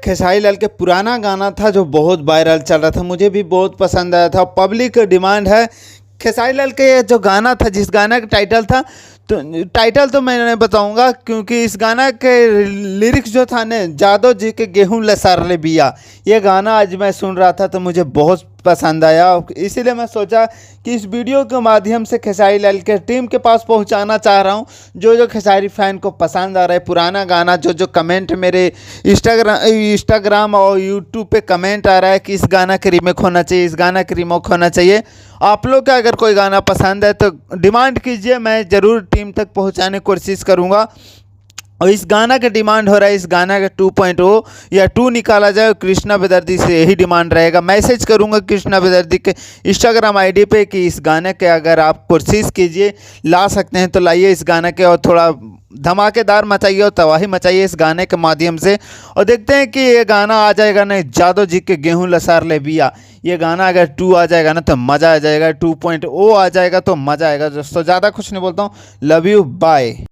खेसारी लाल के पुराना गाना था जो बहुत वायरल चल रहा था, मुझे भी बहुत पसंद आया था। पब्लिक डिमांड है खेसारी लाल के ये जो गाना था, जिस गाना का टाइटल था, तो टाइटल तो मैं नहीं बताऊंगा क्योंकि इस गाना के लिरिक्स जो था ने, जादव जी के गेहूं लसार ले बिया, ये गाना आज मैं सुन रहा था तो मुझे बहुत पसंद आया। इसीलिए मैं सोचा कि इस वीडियो के माध्यम से खेसारी लाल के टीम के पास पहुंचाना चाह रहा हूं। जो खेसारी फैन को पसंद आ रहा है पुराना गाना, जो कमेंट मेरे इंस्टाग्राम और यूट्यूब पे कमेंट आ रहा है कि इस गाना का रीमेक होना चाहिए, इस गाना का रीमेक होना चाहिए। आप लोग का अगर कोई गाना पसंद है तो डिमांड कीजिए, मैं ज़रूर टीम तक पहुंचाने की कोशिश करूंगा। और इस गाना का डिमांड हो रहा है, इस गाना का 2.0 या 2 निकाला जाए। कृष्णा बेदर्दी से यही डिमांड रहेगा। मैसेज करूंगा कृष्णा बेदर्दी के इंस्टाग्राम आईडी पे कि इस गाने के अगर आप कोशिश कीजिए, ला सकते हैं तो लाइए इस गाने के, और थोड़ा धमाकेदार मचाइए और तबाही मचाइए इस गाने के माध्यम से। और देखते हैं कि ये गाना आ जाएगा नहीं, जादव जी के गेहूं लसार ले बिया, ये गाना अगर 2 आ जाएगा ना तो मज़ा आ जाएगा, 2.0 आ जाएगा तो मज़ा आएगा। दोस्तों ज़्यादा कुछ नहीं बोलता हूँ, लव यू, बाय।